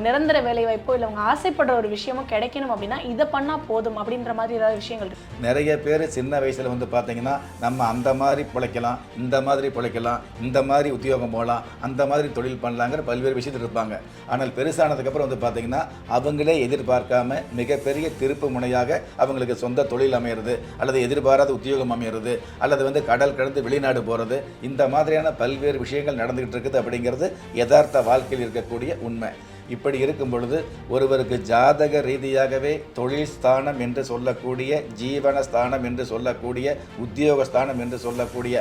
நிரந்தர வேலை வாய்ப்போ இல்லை அவங்க ஆசைப்படுற ஒரு விஷயமோ கிடைக்கணும் அப்படின்னா இதை பண்ணால் போதும் அப்படின்ற மாதிரி ஏதாவது விஷயங்கள் இருக்கு? நிறைய பேர் சின்ன வயசில் வந்து பார்த்தீங்கன்னா நம்ம அந்த மாதிரி பிழைக்கலாம், இந்த மாதிரி பிழைக்கலாம், இந்த மாதிரி உத்தியோகம் போகலாம், அந்த மாதிரி தொழில் பண்ணலாங்கிற பல்வேறு விஷயத்தில் இருப்பாங்க. ஆனால் பெருசானதுக்கப்புறம் வந்து பார்த்தீங்கன்னா அவங்களே எதிர்பார்க்காம மிகப்பெரிய திருப்பு முனையாக அவங்களுக்கு சொந்த தொழில் அமையிறது, அல்லது எதிர்பாராத உத்தியோகம் அமையிறது, அல்லது வந்து கடல் கடந்து வெளிநாடு போகிறது, இந்த மாதிரியான பல்வேறு விஷயங்கள் நடந்துகிட்டு இருக்குது. அப்படிங்கிறது யதார்த்த வாழ்க்கையில் இருக்கக்கூடிய உண்மை. இப்படி இருக்கும் பொழுது ஒருவருக்கு ஜாதக ரீதியாகவே தொழில் ஸ்தானம் என்று சொல்லக்கூடிய, ஜீவன ஸ்தானம் என்று சொல்லக்கூடிய, உத்தியோக ஸ்தானம் என்று சொல்லக்கூடிய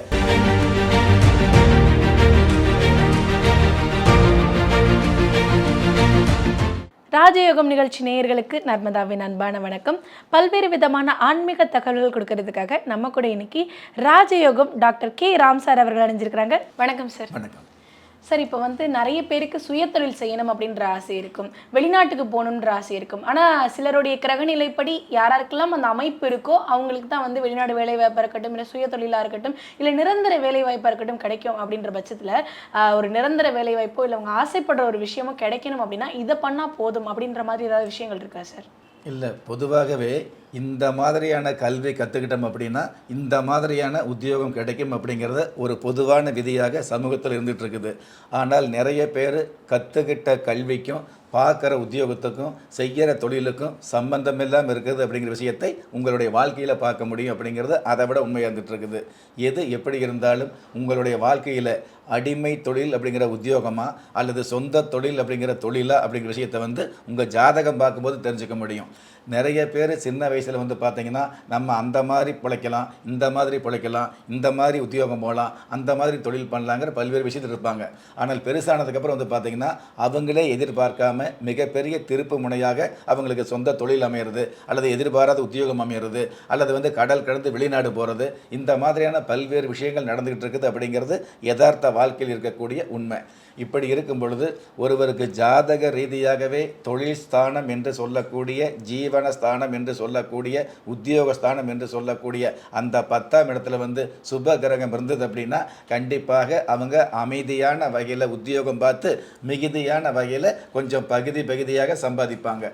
ராஜயோகம் நிகழ்ச்சி நேயர்களுக்கு நர்மதாவின் அன்பான வணக்கம். பல்வேறு விதமான ஆன்மீக தகவல்கள் கொடுக்கறதுக்காக நம்ம கூட இன்னைக்கு ராஜயோகம் டாக்டர் கே ராம் சார் அவர்கள் அணிஞ்சிருக்கிறாங்க. வணக்கம் சார். வணக்கம் சார். இப்போ வந்து நிறைய பேருக்கு சுயதொழில் செய்யணும் அப்படின்ற ஆசை இருக்கும், வெளிநாட்டுக்கு போகணுன்ற ஆசை இருக்கும். ஆனால் சிலருடைய கிரகநிலைப்படி யாராருக்கெல்லாம் அந்த அமைப்பு இருக்கோ அவங்களுக்கு தான் வந்து வெளிநாடு வேலை வாய்ப்பாக இருக்கட்டும், இல்லை சுயதொழிலாக இருக்கட்டும், இல்லை நிரந்தர வேலை வாய்ப்பாக இருக்கட்டும் கிடைக்கும். அப்படின்ற பட்சத்தில் ஒரு நிரந்தர வேலை வாய்ப்போ இல்லை அவங்க ஆசைப்படுற ஒரு விஷயமோ கிடைக்கணும் அப்படின்னா இதை பண்ணால் போதும் அப்படின்ற மாதிரி ஏதாவது விஷயங்கள் இருக்கா சார்? இல்லை, பொதுவாகவே இந்த மாதிரியான கல்வி கற்றுக்கிட்டோம் அப்படின்னா இந்த மாதிரியான உத்தியோகம் கிடைக்கும் அப்படிங்கிறத ஒரு பொதுவான விதியாக சமூகத்தில் இருந்துகிட்டு இருக்குது. ஆனால் நிறைய பேர் கற்றுக்கிட்ட கல்விக்கும் பார்க்குற உத்தியோகத்துக்கும் செய்கிற தொழிலுக்கும் சம்பந்தம் இல்லாமல் இருக்குது அப்படிங்கிற விஷயத்தை உங்களுடைய வாழ்க்கையில் பார்க்க முடியும். அப்படிங்கிறது அதை விட உண்மையாக இருந்துகிட்டு இருக்குது. எது எப்படி இருந்தாலும் உங்களுடைய வாழ்க்கையில் அடிமை தொழில் அப்படிங்கிற உத்தியோகமா அல்லது சொந்த தொழில் அப்படிங்கிற தொழிலா அப்படிங்கிற விஷயத்தை வந்து உங்கள் ஜாதகம் பார்க்கும்போது தெரிஞ்சுக்க முடியும். நிறைய பேர் சின்ன வயசில் வந்து பார்த்தீங்கன்னா நம்ம அந்த மாதிரி பிழைக்கலாம், இந்த மாதிரி பிழைக்கலாம், இந்த மாதிரி உத்தியோகம் போகலாம், அந்த மாதிரி தொழில் பண்ணலாங்கிற பல்வேறு விஷயத்தில் இருப்பாங்க. ஆனால் பெருசானதுக்கப்புறம் வந்து பார்த்தீங்கன்னா அவங்களே எதிர்பார்க்காம மிகப்பெரிய திருப்பு முனையாக அவங்களுக்கு சொந்த தொழில் அமையிறது, அல்லது எதிர்பாராத உத்தியோகம் அமையிறது, அல்லது வந்து கடல் கடந்து வெளிநாடு போகிறது, இந்த மாதிரியான பல்வேறு விஷயங்கள் நடந்துகிட்டு இருக்குது. அப்படிங்கிறது யதார்த்த வாழ்க்கையில் இருக்கக்கூடிய உண்மை. இப்படி இருக்கும் பொழுது ஒருவருக்கு ஜாதக ரீதியாகவே தொழில் ஸ்தானம் என்று சொல்லக்கூடிய, ஜீவன ஸ்தானம் என்று சொல்லக்கூடிய, உத்தியோக ஸ்தானம் என்று சொல்லக்கூடிய அந்த 10ஆம் இடத்துல வந்து சுப கிரகம் இருந்தது அப்படின்னா கண்டிப்பாக அவங்க அமைதியான வகையில் உத்தியோகம் பார்த்து மிகுதியான வகையில் கொஞ்சம் பகுதியாக சம்பாதிப்பாங்க.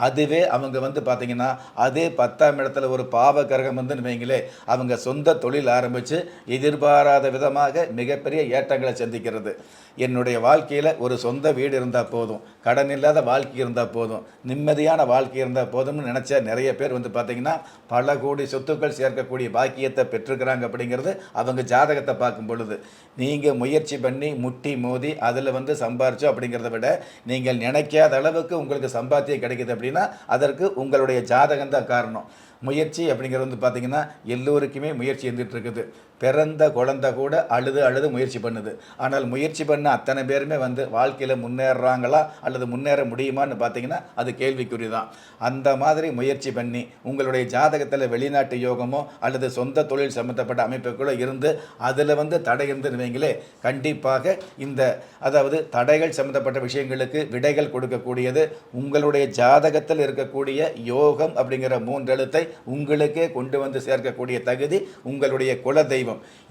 அதுவே அவங்க வந்து பார்த்திங்கன்னா அதே 10ஆம் இடத்துல ஒரு பாவ கிரகம் வந்து வைங்களே, அவங்க சொந்த தொழில் ஆரம்பித்து எதிர்பாராத விதமாக மிகப்பெரிய ஏற்றங்களை சந்திக்கிறது. என்னுடைய வாழ்க்கையில் ஒரு சொந்த வீடு இருந்தால் போதும், கடன் இல்லாத வாழ்க்கை இருந்தால் போதும், நிம்மதியான வாழ்க்கை இருந்தால் போதும்னு நினச்ச நிறைய பேர் வந்து பார்த்திங்கன்னா பல கோடி சொத்துக்கள் சேர்க்கக்கூடிய பாக்கியத்தை பெற்றுக்கிறாங்க. அப்படிங்கிறது அவங்க ஜாதகத்தை பார்க்கும் பொழுது நீங்கள் முயற்சி பண்ணி முட்டி மோதி அதில் வந்து சம்பாரிச்சோம் அப்படிங்கிறத விட நீங்கள் நினைக்காத அளவுக்கு உங்களுக்கு சம்பாத்தியம் கிடைக்குது அப்படின்னா அதற்கு உங்களுடைய ஜாதகம் தான் காரணம். முயற்சி அப்படிங்கிறது வந்து பார்த்திங்கன்னா எல்லோருக்குமே முயற்சி இருந்துகிட்டு இருக்குது. பிறந்த குழந்தை கூட அழுது முயற்சி பண்ணுது. ஆனால் முயற்சி பண்ண அத்தனை பேருமே வந்து வாழ்க்கையில் முன்னேறாங்களா அல்லது முன்னேற முடியுமான்னு பார்த்தீங்கன்னா அது கேள்விக்குறி தான். அந்த மாதிரி முயற்சி பண்ணி உங்களுடைய ஜாதகத்தில் வெளிநாட்டு யோகமோ அல்லது சொந்த தொழில் சம்மந்தப்பட்ட அமைப்புகளோ இருந்து அதில் வந்து தடை இருந்துன்னு வைங்களே, கண்டிப்பாக இந்த அதாவது தடைகள் சம்மந்தப்பட்ட விஷயங்களுக்கு விடைகள் கொடுக்கக்கூடியது உங்களுடைய ஜாதகத்தில் இருக்கக்கூடிய யோகம் அப்படிங்கிற 3 எழுத்தை உங்களுக்கே கொண்டு வந்து சேர்க்கக்கூடிய தகுதி உங்களுடைய குலதெய்வம்.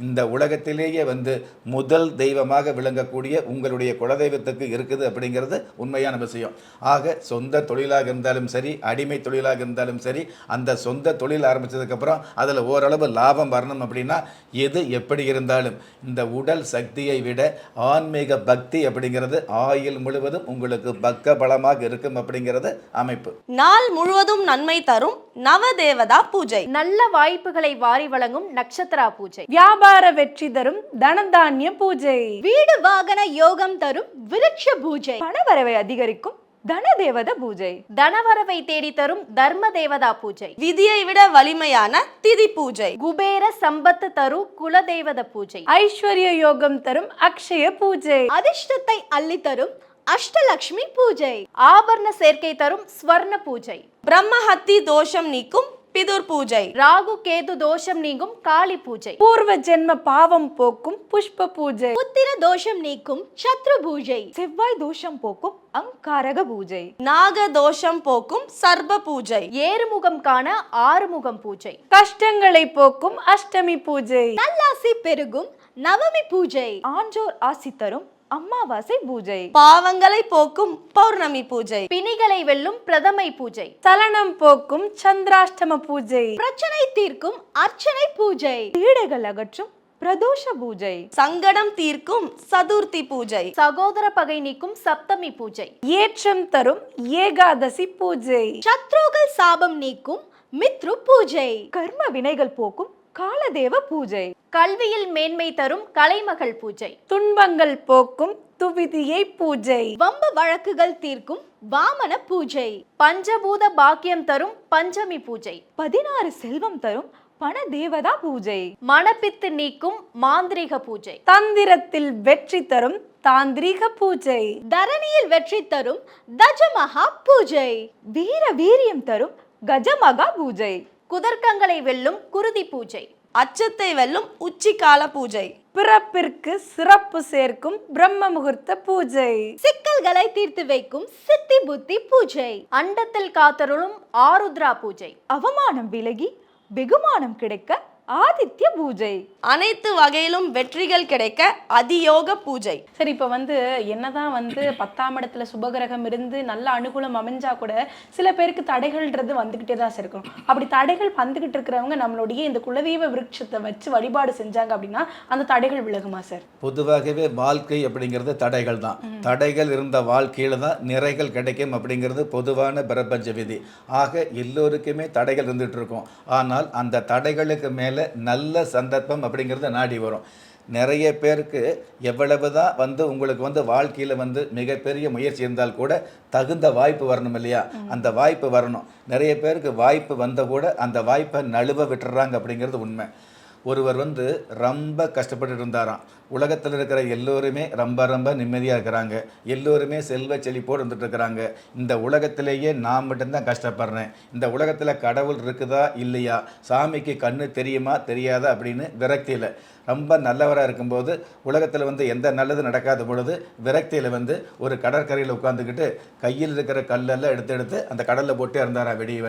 இந்த உலகத்திலேயே வந்து முதல் தெய்வமாக விளங்கக்கூடிய உங்களுடைய குலதெய்வத்துக்கு இருக்குது அப்படிங்கிறது உண்மையான விஷயம். ஆக சொந்த தொழிலாக இருந்தாலும் சரி, அடிமை தொழிலாக இருந்தாலும் சரி, அந்த சொந்த தொழில் ஆரம்பித்ததுக்கப்புறம் அதில் ஓரளவு லாபம் வரணும் அப்படின்னா எது எப்படி இருந்தாலும் இந்த உடல் சக்தியை விட ஆன்மீக பக்தி அப்படிங்கிறது ஆயுள் முழுவதும் உங்களுக்கு பக்க பலமாக இருக்கும் அப்படிங்கிறது அமைப்பு. நாள் முழுவதும் நன்மை தரும் நவதேவதா பூஜை, நல்ல வாய்ப்புகளை வாரி வழங்கும் நட்சத்திரா பூஜை, வியாபார வெற்றி தரும் தனதானிய பூஜை, வீடு வாகன யோகம் தரும் விருட்ச பூஜை, பணவரவை அதிகரிக்கும் தனதேவத பூஜை, தனவரவை தேடி தரும் தர்ம தேவதா பூஜை, விதியை விட வலிமையான திதி பூஜை, குபேர சம்பத்து தரும் குலதெய்வத பூஜை, ஐஸ்வர்ய யோகம் தரும் அக்ஷய பூஜை, அதிர்ஷ்டத்தை அள்ளி தரும் அஷ்டலக்ஷ்மி பூஜை, ஆபரண சேர்க்கை தரும் ஸ்வர்ண பூஜை, பிரம்மஹத்தி தோஷம் நீக்கும் பிதுர் பூஜை, ராகு கேது தோஷம் நீங்கும் காளி பூஜை, பூர்வ ஜென்ம பாவம் போக்கும் புஷ்ப பூஜை, புத்திர தோஷம் நீக்கும் சத்ரு பூஜை, செவ்வாய் தோஷம் போக்கும் அங்காரக பூஜை, நாக தோஷம் போக்கும் சர்ப பூஜை, ஏறுமுகம் காண ஆறுமுகம் பூஜை, கஷ்டங்களை போக்கும் அஷ்டமி பூஜை, நல்லாசி பெருகும் நவமி பூஜை, ஆன்றோர் ஆசி தரும் அமாவாசை பூஜை. பாவங்களை போக்கும் பௌர்ணமி பூஜை. பிணிகளை வெல்லும் பிரதமை பூஜை. சலனம் போக்கும் சந்திராஷ்டம பூஜை. பிரச்சனை தீர்க்கும் அர்ச்சனை பூஜை. பீடைகள் அகற்றும் பிரதோஷ பூஜை. சங்கடம் தீர்க்கும் சதுர்த்தி பூஜை. சகோதர பகை நீக்கும் சப்தமி பூஜை. ஏற்றம் தரும் ஏகாதசி பூஜை. சத்ருகள் சாபம் நீக்கும் மித்ரு பூஜை. கர்ம வினைகள் போக்கும் காலதேவ பூஜை. கல்வியில் மேன்மை தரும் கலைமகள் பூஜை. துன்பங்கள் போக்கும் துவிதியை பூஜை. வம்பு வழக்குகள் தீர்க்கும் வாமன பூஜை. பஞ்சபூத பாக்கியம் தரும் பஞ்சமி பூஜை. 16 செல்வம் தரும் பண தேவதா பூஜை. மணப்பித்து நீக்கும் மாந்திரிக பூஜை. தந்திரத்தில் வெற்றி தரும் தாந்திரிக பூஜை. தரணியில் வெற்றி தரும் தஜமகா பூஜை. வீர வீரியம் தரும் கஜமகா பூஜை. குதர்க்கங்களை வெல்லும் குருதி பூஜை. அச்சத்தை வெல்லும் உச்சிகால பூஜை. பிறப்பிற்கு சிறப்பு சேர்க்கும் பிரம்ம முகூர்த்த பூஜை. சிக்கல்களை தீர்த்து வைக்கும் சித்தி புத்தி பூஜை. அண்டத்தில் காத்தருளும் ஆருத்ரா பூஜை. அவமானம் விலகி வெகுமானம் கிடைக்க ஆதித்ய பூஜை. அனைத்து வகையிலும் வெற்றிகள் கிடைக்க அதியோக பூஜை. சரி, இப்போ என்னதான் 10ஆம் இடத்துல சுபகிரகம் இருந்து நல்ல அனுகூலம் அமைஞ்சா கூட சில பேருக்கு தடைகள்ன்றது வந்துகிட்டே தான் இருக்கும். அப்படி தடைகள் வந்துகிட்டு இருக்கிறவங்க நம்மளுடைய இந்த குலதெய்வ விருட்சத்தை வச்சு வழிபாடு செஞ்சாங்க அப்படின்னா அந்த தடைகள் விலகுமா சார்? பொதுவாகவே வாழ்க்கை அப்படிங்கிறது தடைகள் தான். தடைகள் இருந்த வாழ்க்கையில தான் நிறைகள் கிடைக்கும் அப்படிங்கிறது பொதுவான பிரபஞ்ச விதி. ஆக எல்லோருக்குமே தடைகள் இருந்துட்டு இருக்கும். ஆனால் அந்த தடைகளுக்கு மேலே நல்ல சந்தர்ப்பம் அப்படிங்கிறது நாடி வரும். நிறைய பேருக்கு எவ்வளவு தான் உங்களுக்கு வாழ்க்கையில் மிகப்பெரிய முயற்சி இருந்தால் கூட தகுந்த வாய்ப்பு வரணும் இல்லையா? அந்த வாய்ப்பு வரணும். நிறைய பேருக்கு வாய்ப்பு வந்த கூட அந்த வாய்ப்பை நழுவ விட்டுறாங்க அப்படிங்கிறது உண்மை. ஒருவர் ரொம்ப கஷ்டப்பட்டு இருந்தாராம். உலகத்தில் இருக்கிற எல்லோருமே ரொம்ப நிம்மதியாக இருக்கிறாங்க. எல்லோருமே செல்வ செழிப்போடு இருந்துட்டு இருக்கிறாங்க. இந்த உலகத்திலேயே நான் மட்டும்தான் கஷ்டப்படுறேன். இந்த உலகத்தில் கடவுள் இருக்குதா இல்லையா, சாமிக்கு கண்ணு தெரியுமா தெரியாதா அப்படின்னு விரக்தியில் ரொம்ப நல்லவராக இருக்கும்போது உலகத்தில் எந்த நல்லது நடக்காத பொழுது விரக்தியில் ஒரு கடற்கரையில் உட்காந்துக்கிட்டு கையில் இருக்கிற கல்லெல்லாம் எடுத்து அந்த கடலில் போட்டே இருந்தாரா விடிய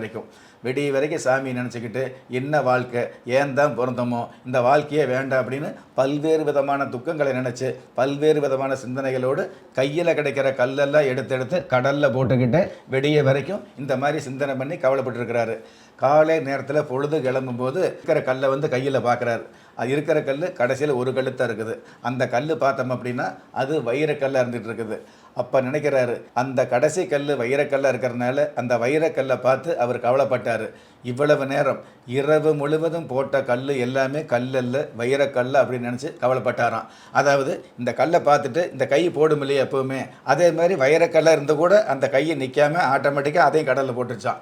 வரைக்கும் சாமி நினச்சிக்கிட்டு என்ன வாழ்க்கை, ஏன் தான் பிறந்தோமோ, இந்த வாழ்க்கையே வேண்டாம் அப்படின்னு பல்வேறு விதமான துக்கங்களை நினச்சி பல்வேறு விதமான சிந்தனைகளோடு கையில் கிடைக்கிற கல்லெல்லாம் எடுத்து கடலில் போட்டுக்கிட்டு விடிய வரைக்கும் இந்த மாதிரி சிந்தனை பண்ணி கவலைப்பட்டுருக்கிறாரு. காலை நேரத்தில் பொழுது கிளம்பும்போது இருக்கிற கல்லை கையில் பார்க்குறாரு. அது இருக்கிற கல் கடைசியில் ஒரு கல் தான் இருக்குது. அந்த கல் பார்த்தோம் அப்படின்னா அது வைரக்கல்லாக இருந்துகிட்டு இருக்குது. அப்போ நினைக்கிறாரு, அந்த கடைசி கல் வைரக்கல்லாக இருக்கிறதுனால அந்த வைரக்கல்லை பார்த்து அவர் கவலைப்பட்டார். இவ்வளவு நேரம் இரவு முழுவதும் போட்ட கல் எல்லாமே கல்லல்ல வைரக்கல்ல அப்படின்னு நினச்சி கவலைப்பட்டாராம். அதாவது இந்த கல்லை பார்த்துட்டு இந்த கை போடும் இல்லையா எப்போவுமே, அதே மாதிரி வைரக்கல்லாக இருந்து கூட அந்த கையை நிற்காமல் ஆட்டோமேட்டிக்காக அதையும் கடலில் போட்டுருச்சான்.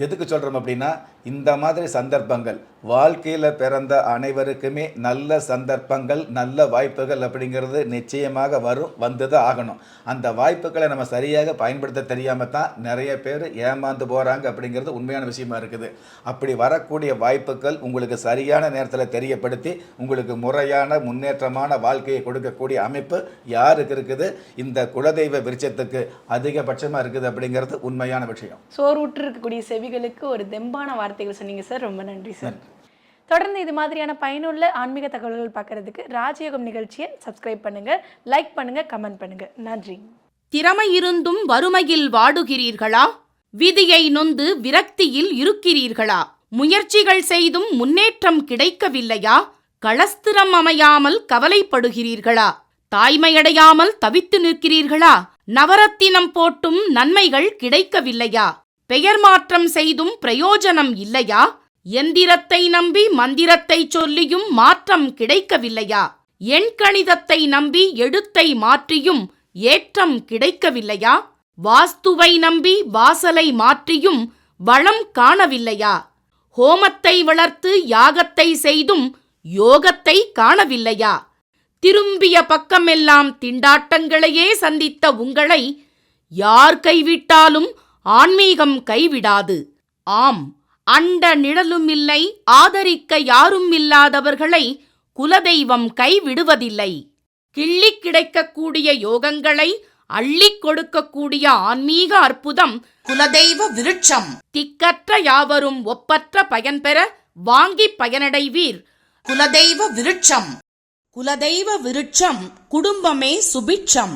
எதுக்கு சொல்கிறோம் அப்படின்னா, இந்த மாதிரி சந்தர்ப்பங்கள் வாழ்க்கையில் பிறந்த அனைவருக்குமே நல்ல சந்தர்ப்பங்கள் நல்ல வாய்ப்புகள் அப்படிங்கிறது நிச்சயமாக வரும், வந்துதான் ஆகணும். அந்த வாய்ப்புகளை நம்ம சரியாக பயன்படுத்த தெரியாமல் தான் நிறைய பேர் ஏமாந்து போகிறாங்க அப்படிங்கிறது உண்மையான விஷயமா இருக்குது. அப்படி வரக்கூடிய வாய்ப்புகள் உங்களுக்கு சரியான நேரத்தில் தெரியப்படுத்தி உங்களுக்கு முறையான முன்னேற்றமான வாழ்க்கையை கொடுக்கக்கூடிய அமைப்பு யாருக்கு இருக்குது? இந்த குலதெய்வ விருட்சத்துக்கு அதிகபட்சமாக இருக்குது அப்படிங்கிறது உண்மையான விஷயம். சோறுற்று இருக்கக்கூடிய செவிகளுக்கு ஒரு தெம்பான வார்த்தைகள் சொன்னீங்க சார். ரொம்ப நன்றி சார். தொடர்ந்து இது மாதிரியான பயனுள்ள ஆன்மீக தகவல்கள் பார்க்கறதுக்கு ராஜயோகம் நிகழ்ச்சியை சப்ஸ்கிரைப் பண்ணுங்க, லைக் பண்ணுங்க, கமெண்ட் பண்ணுங்க. நன்றி. திறமை இருந்தும் வறுமையில் வாடுகிறீர்களா? விதியை நொந்து விரக்தியில் இருக்கிறீர்களா? முயற்சிகள் செய்தும் முன்னேற்றம் கிடைக்கவில்லையா? களஸ்திரம் அமையாமல் கவலைப்படுகிறீர்களா? தாய்மையடையாமல் தவித்து நிற்கிறீர்களா? நவரத்தினம் போட்டும் நன்மைகள் கிடைக்கவில்லையா? பெயர் மாற்றம் செய்தும் பிரயோஜனம் இல்லையா? எந்திரத்தை நம்பி மந்திரத்தை சொல்லியும் மாற்றம் கிடைக்கவில்லையா? எண்கணிதத்தை நம்பி எழுத்தை மாற்றியும் ஏற்றம் கிடைக்கவில்லையா? வாஸ்துவை நம்பி வாசலை மாற்றியும் வளம் காணவில்லையா? ஹோமத்தை வளர்த்து யாகத்தை செய்தும் யோகத்தை காணவில்லையா? திரும்பிய பக்கமெல்லாம் திண்டாட்டங்களையே சந்தித்த உங்களை யார் கைவிட்டாலும் ஆன்மீகம் கைவிடாது. ஆம், அண்ட நிழலுமில்லை, ஆதரிக்க யாரும் இல்லாதவர்களை குலதெய்வம் கைவிடுவதில்லை. கிள்ளிக் கிடைக்கக்கூடிய யோகங்களை அள்ளிக் கொடுக்கக்கூடிய ஆன்மீக அற்புதம் குலதெய்வ விருட்சம். திக்கற்ற யாவரும் ஒப்பற்ற பயன்பெற வாங்கி பயனடைவீர். குலதெய்வ விருட்சம். குலதெய்வ விருட்சம் குடும்பமே சுபிட்சம்.